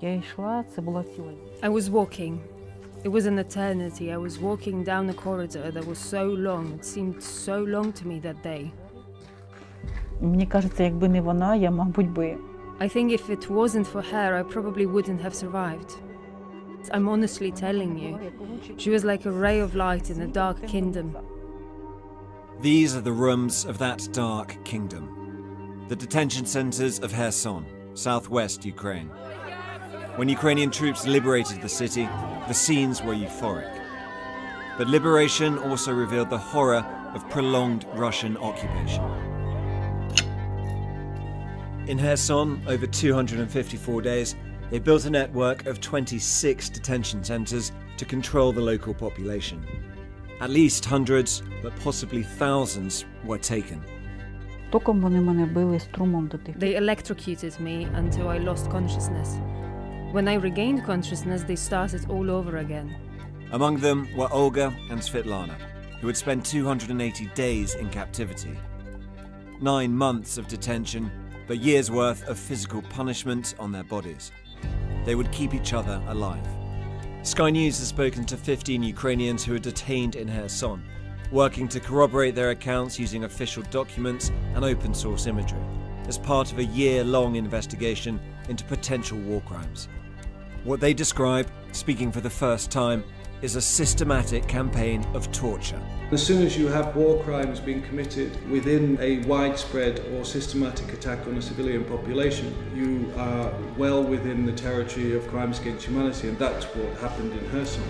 I was walking. It was an eternity. I was walking down a corridor that was so long. It seemed so long to me that day. Мені кажеться, якби не вона, я, мабуть, би. I think if it wasn't for her, I probably wouldn't have survived. I'm honestly telling you, she was like a ray of light in a dark kingdom. These are the rooms of that dark kingdom. The detention centers of Kherson, southwest Ukraine. When Ukrainian troops liberated the city, the scenes were euphoric. But liberation also revealed the horror of prolonged Russian occupation. In Kherson, over 254 days, they built a network of 26 detention centers to control the local population. At least hundreds, but possibly thousands, were taken. They electrocuted me until I lost consciousness. When I regained consciousness, they started all over again. Among them were Olga and Svetlana, who had spent 280 days in captivity. 9 months of detention, but years' worth of physical punishment on their bodies. They would keep each other alive. Sky News has spoken to 15 Ukrainians who were detained in Kherson, working to corroborate their accounts using official documents and open source imagery, as part of a year-long investigation into potential war crimes. What they describe, speaking for the first time, is a systematic campaign of torture. As soon as you have war crimes being committed within a widespread or systematic attack on a civilian population, you are well within the territory of crimes against humanity, and that's what happened in Kherson.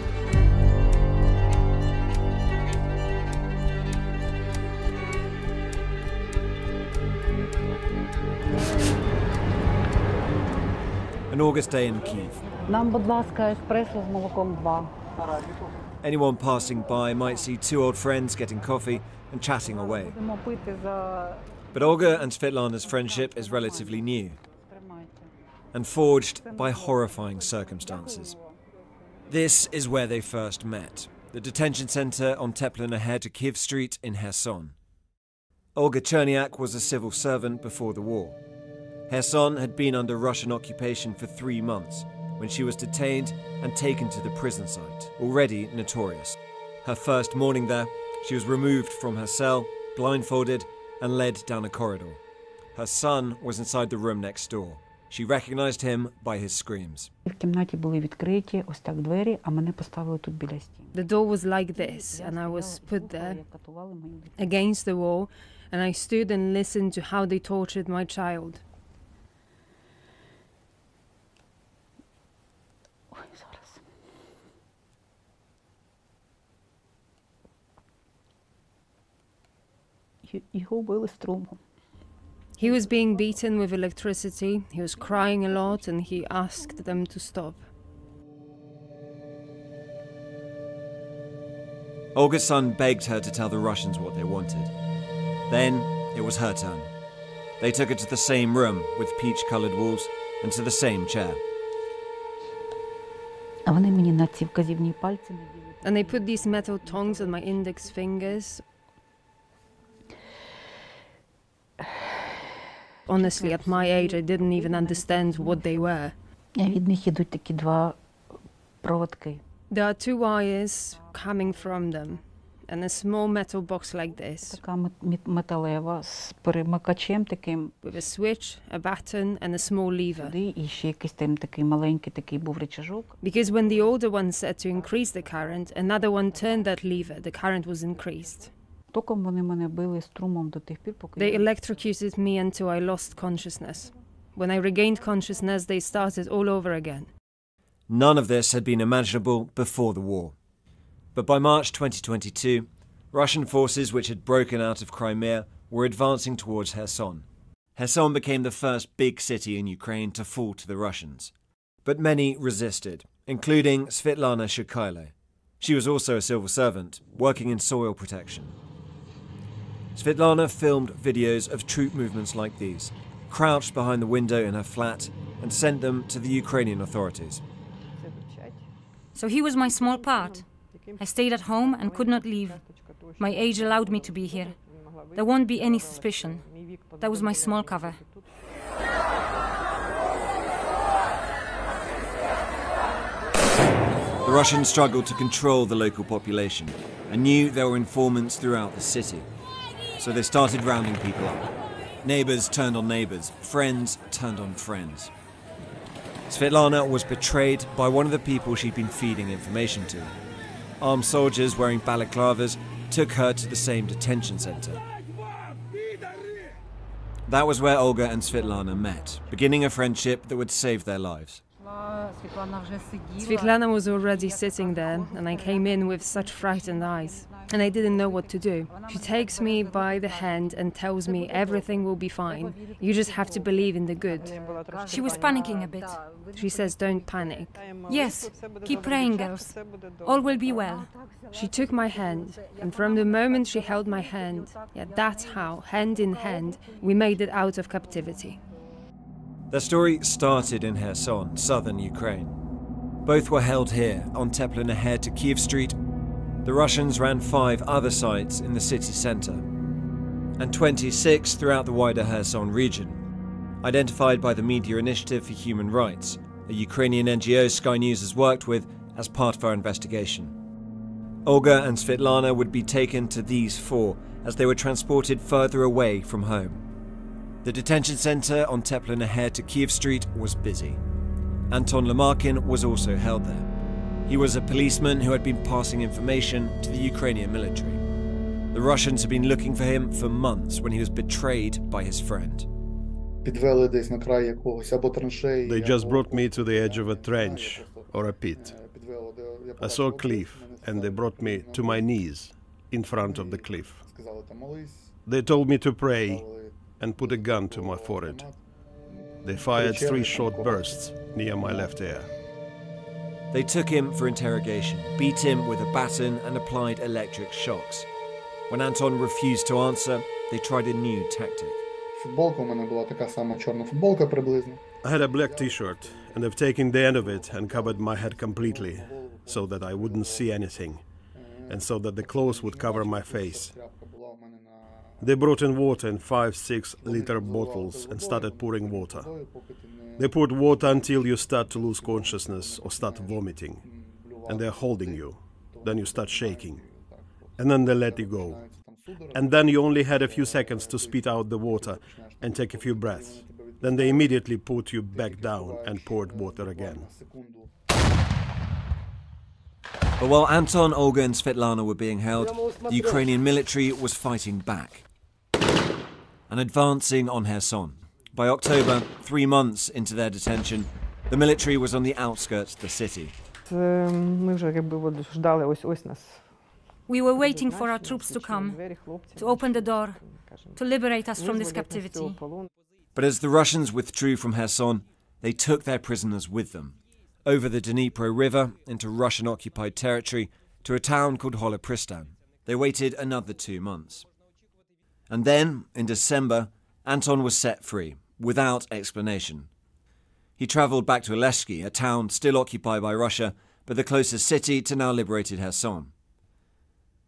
An August day in Kyiv. Нам, будь ласка, еспресо з молоком 2. Anyone passing by might see 2 old friends getting coffee and chatting away. But Olga and Svetlana's friendship is relatively new and forged by horrifying circumstances. This is where they first met, the detention center on Teplanaher-to-Kyiv Street in Kherson. Olga Cherniak was a civil servant before the war. Kherson had been under Russian occupation for 3 months, when she was detained and taken to the prison site, already notorious. Her first morning there, she was removed from her cell, blindfolded, and led down a corridor. Her son was inside the room next door. She recognized him by his screams. The door was like this, and I was put there, against the wall, and I stood and listened to how they tortured my child. He was being beaten with electricity, he was crying a lot, and he asked them to stop. Olga's son begged her to tell the Russians what they wanted. Then it was her turn. They took her to the same room with peach-coloured walls and to the same chair. And they put these metal tongs on my index fingers. Honestly, at my age, I didn't even understand what they were. There are 2 wires coming from them, and a small metal box like this, with a switch, a button, and a small lever. Because when the older one said to increase the current, another one turned that lever, the current was increased. They electrocuted me until I lost consciousness. When I regained consciousness, they started all over again. None of this had been imaginable before the war. But by March 2022, Russian forces which had broken out of Crimea were advancing towards Kherson. Kherson became the first big city in Ukraine to fall to the Russians. But many resisted, including Svetlana Shukhaile. She was also a civil servant, working in soil protection. Svetlana filmed videos of troop movements like these, crouched behind the window in her flat, and sent them to the Ukrainian authorities. So he was my small part. I stayed at home and could not leave. My age allowed me to be here. There won't be any suspicion. That was my small cover. The Russians struggled to control the local population and knew there were informants throughout the city. So they started rounding people up. Neighbours turned on neighbours, friends turned on friends. Svetlana was betrayed by one of the people she'd been feeding information to. Armed soldiers wearing balaclavas took her to the same detention centre. That was where Olga and Svetlana met, beginning a friendship that would save their lives. Svetlana was already sitting there, and I came in with such frightened eyes, and I didn't know what to do. She takes me by the hand and tells me everything will be fine. You just have to believe in the good. She was panicking a bit. She says, don't panic. Yes, keep praying, girls. All will be well. She took my hand, and from the moment she held my hand, that's how, hand in hand, we made it out of captivity. Their story started in Kherson, southern Ukraine. Both were held here, on Teplin ahead to Kiev Street. The Russians ran 5 other sites in the city centre, and 26 throughout the wider Kherson region, identified by the Media Initiative for Human Rights, a Ukrainian NGO Sky News has worked with as part of our investigation. Olga and Svetlana would be taken to these 4 as they were transported further away from home. The detention centre on Teplin ahead to Kiev Street was busy. Anton Lemarkin was also held there. He was a policeman who had been passing information to the Ukrainian military. The Russians had been looking for him for months when he was betrayed by his friend. They just brought me to the edge of a trench or a pit. I saw a cliff and they brought me to my knees in front of the cliff. They told me to pray and put a gun to my forehead. They fired 3 short bursts near my left ear. They took him for interrogation, beat him with a baton and applied electric shocks. When Anton refused to answer, they tried a new tactic. I had a black t-shirt and they've taken the end of it and covered my head completely so that I wouldn't see anything and so that the clothes would cover my face. They brought in water in 5-6 liter bottles and started pouring water. They poured water until you start to lose consciousness or start vomiting. And they're holding you. Then you start shaking. And then they let you go. And then you only had a few seconds to spit out the water and take a few breaths. Then they immediately put you back down and poured water again. But while Anton, Olga and Svetlana were being held, the Ukrainian military was fighting back and advancing on Kherson. By October, 3 months into their detention, the military was on the outskirts of the city. We were waiting for our troops to come, to open the door, to liberate us from this captivity. But as the Russians withdrew from Kherson, they took their prisoners with them, over the Dnipro River into Russian-occupied territory to a town called Holopristan. They waited another 2 months. And then, in December, Anton was set free, without explanation. He travelled back to Oleshki, a town still occupied by Russia, but the closest city to now liberated Kherson.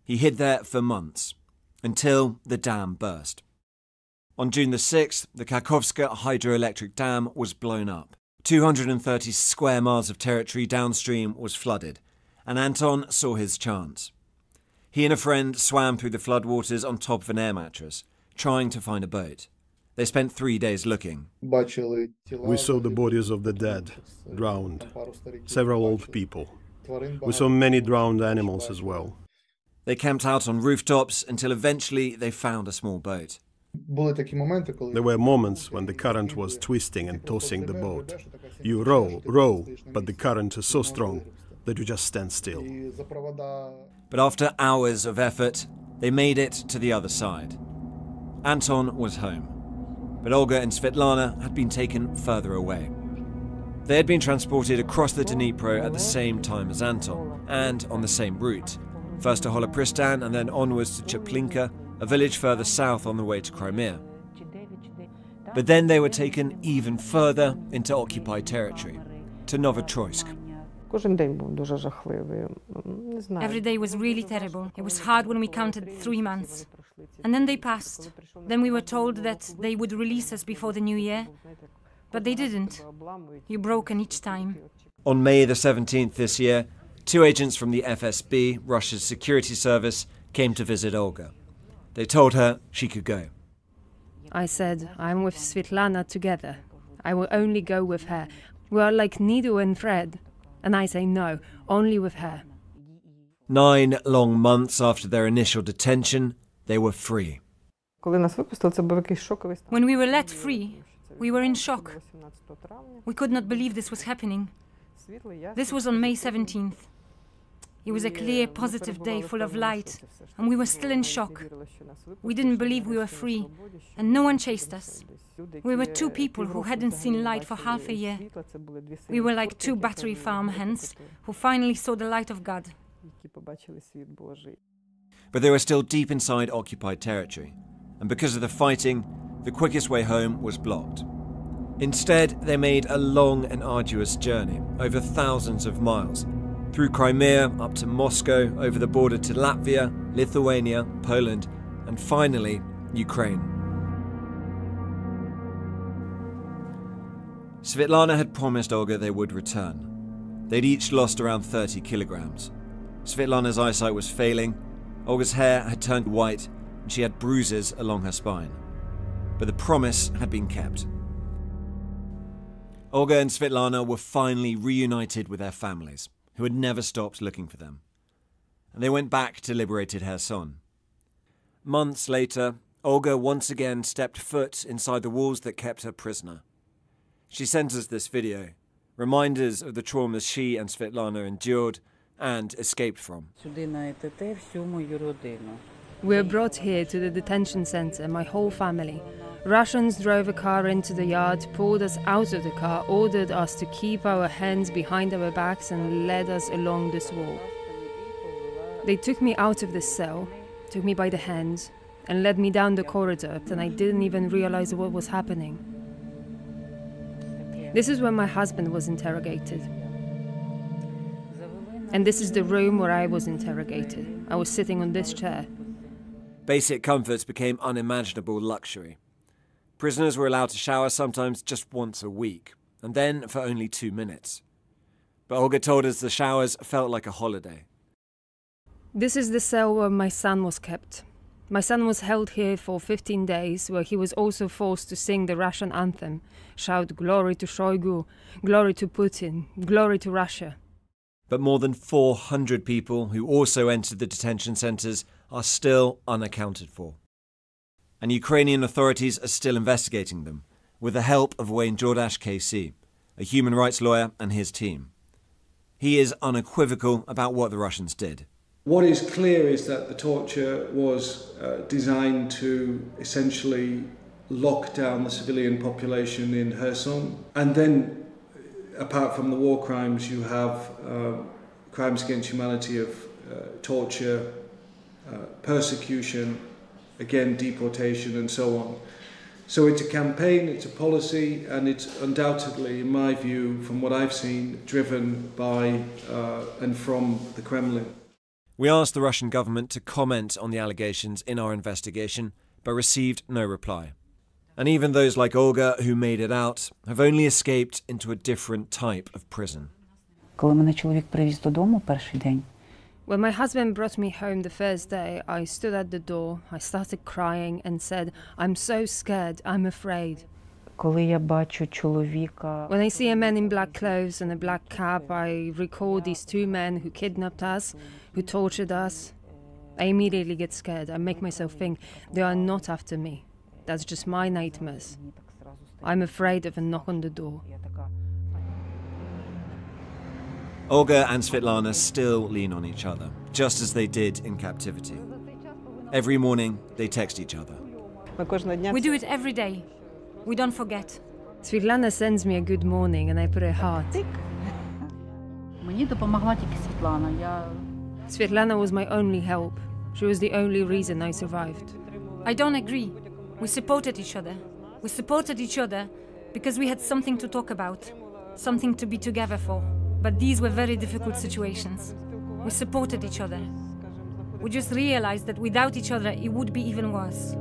He hid there for months, until the dam burst. On June the 6th, the Kakhovska hydroelectric dam was blown up. 230 square miles of territory downstream was flooded, and Anton saw his chance. He and a friend swam through the floodwaters on top of an air mattress, trying to find a boat. They spent 3 days looking. We saw the bodies of the dead, drowned, several old people. We saw many drowned animals as well. They camped out on rooftops until eventually they found a small boat. There were moments when the current was twisting and tossing the boat. You row, but the current is so strong that you just stand still. But after hours of effort, they made it to the other side. Anton was home, but Olga and Svetlana had been taken further away. They had been transported across the Dnipro at the same time as Anton, and on the same route, first to Holopristan and then onwards to Cheplinka, a village further south on the way to Crimea. But then they were taken even further into occupied territory, to Novotroysk. Every day was really terrible. It was hard when we counted 3 months. And then they passed. Then we were told that they would release us before the new year. But they didn't. You broken each time. On May the 17th this year, 2 agents from the FSB, Russia's security service, came to visit Olga. They told her she could go. I said, I'm with Svetlana together. I will only go with her. We are like needle and thread. And I say no, only with her. 9 long months after their initial detention, they were free. When we were let free, we were in shock. We could not believe this was happening. This was on May 17th. It was a clear, positive day full of light, and we were still in shock. We didn't believe we were free, and no one chased us. We were 2 people who hadn't seen light for half a year. We were like 2 battery farm hands who finally saw the light of God. But they were still deep inside occupied territory, and because of the fighting, the quickest way home was blocked. Instead, they made a long and arduous journey, over thousands of miles, through Crimea up to Moscow, over the border to Latvia, Lithuania, Poland, and finally, Ukraine. Svetlana had promised Olga they would return. They'd each lost around 30 kilograms. Svetlana's eyesight was failing, Olga's hair had turned white, and she had bruises along her spine. But the promise had been kept. Olga and Svetlana were finally reunited with their families, who had never stopped looking for them. And they went back to liberated Kherson. Months later, Olga once again stepped foot inside the walls that kept her prisoner. She sent us this video, reminders of the traumas she and Svetlana endured and escaped from. We were brought here to the detention center, my whole family. Russians drove a car into the yard, pulled us out of the car, ordered us to keep our hands behind our backs and led us along this wall. They took me out of the cell, took me by the hands, and led me down the corridor, and I didn't even realize what was happening. This is where my husband was interrogated. And this is the room where I was interrogated. I was sitting on this chair. Basic comforts became unimaginable luxury. Prisoners were allowed to shower sometimes just once a week, and then for only 2 minutes. But Olga told us the showers felt like a holiday. This is the cell where my son was kept. My son was held here for 15 days, where he was also forced to sing the Russian anthem, shout "Glory to Shoigu, glory to Putin, glory to Russia." But more than 400 people who also entered the detention centres are still unaccounted for. And Ukrainian authorities are still investigating them, with the help of Wayne Jordash KC, a human rights lawyer, and his team. He is unequivocal about what the Russians did. What is clear is that the torture was designed to essentially lock down the civilian population in Kherson. And then, apart from the war crimes, you have crimes against humanity of torture, persecution, again deportation and so on. So it's a campaign, it's a policy, and it's undoubtedly, in my view, from what I've seen, driven by and from the Kremlin. We asked the Russian government to comment on the allegations in our investigation, but received no reply. And even those like Olga who made it out have only escaped into a different type of prison. When my husband brought me home the first day, I stood at the door, I started crying and said, "I'm so scared, I'm afraid." When I see a man in black clothes and a black cap, I recall these 2 men who kidnapped us, who tortured us. I immediately get scared. I make myself think they are not after me. That's just my nightmares. I'm afraid of a knock on the door. Olga and Svetlana still lean on each other, just as they did in captivity. Every morning, they text each other. We do it every day. We don't forget. Svetlana sends me a good morning and I put a heart. Svetlana was my only help. She was the only reason I survived. I don't agree. We supported each other. We supported each other because we had something to talk about, something to be together for. But these were very difficult situations. We supported each other. We just realized that without each other, it would be even worse.